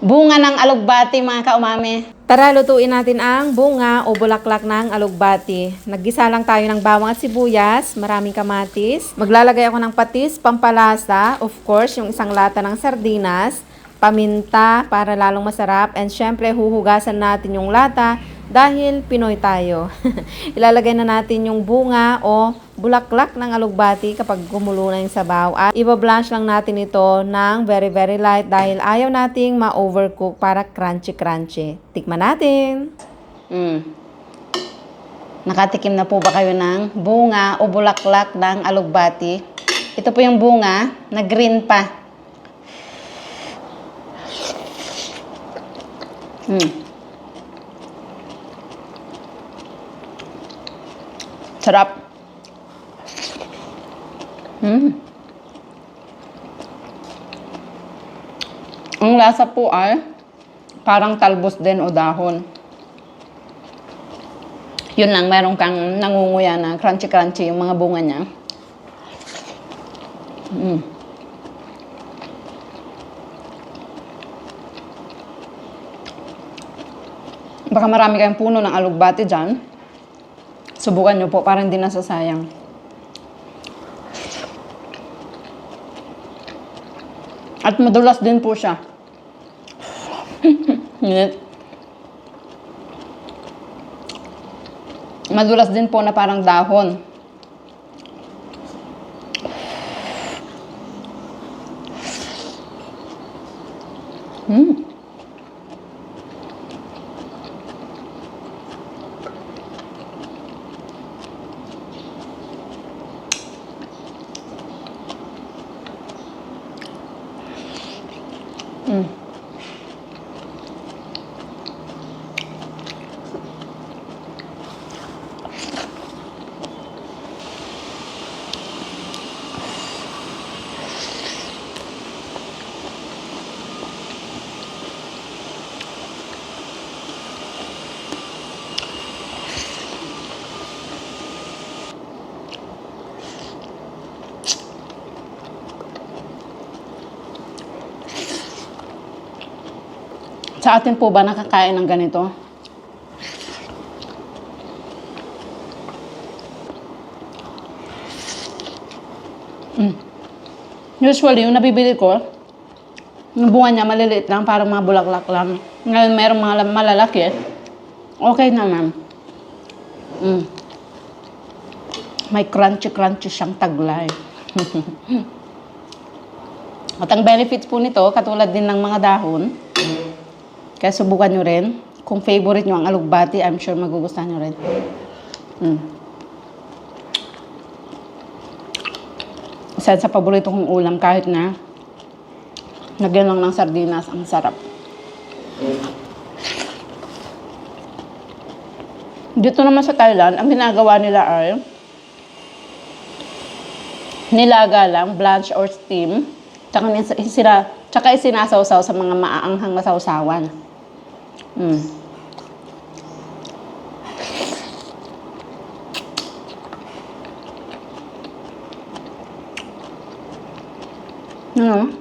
Bunga ng alugbati mga kaumami. Tara, lutuin natin ang bunga o bulaklak ng alugbati. Naggisa lang tayo ng bawang at sibuyas, maraming kamatis. Maglalagay ako ng patis, pampalasa, of course, yung isang lata ng sardinas, paminta para lalong masarap, and syempre huhugasan natin yung lata dahil Pinoy tayo. Ilalagay na natin yung bunga o bulaklak ng alugbati kapag gumulo na yung sabaw. At ibablanch lang natin ito ng very light dahil ayaw nating ma-overcook para crunchy. Tikman natin. Nakatikim na po ba kayo ng bunga o bulaklak ng alugbati? Ito po yung bunga na green pa. Sarap. Ang lasa po ay parang talbos din o dahon. Yun lang, meron kang nangunguya na crunchy yung mga bunga niya. Baka marami kayong puno ng alugbati dyan. Subukan nyo po, parang hindi nasasayang. At madulas din po siya. Madulas din po na parang dahon. Sa atin po ba nakakain ng ganito? Usually, yung nabibili ko, yung bunga niya maliliit lang, parang mga bulaklak lang. Ngayon, merong mga malalaki. Okay naman. May crunchy siyang taglay. At ang benefits po nito, katulad din ng mga dahon. Kaya subukan nyo rin. Kung favorite nyo ang alugbati, I'm sure magugustuhan nyo rin. Isa sa paborito kong ulam kahit na lagyan lang ng sardinas, ang sarap. Dito naman sa Thailand, ang ginagawa nila ay nilaga lang, blanch or steam, tsaka isinasaw-saw sa mga maaanghang na sausawan. Ano?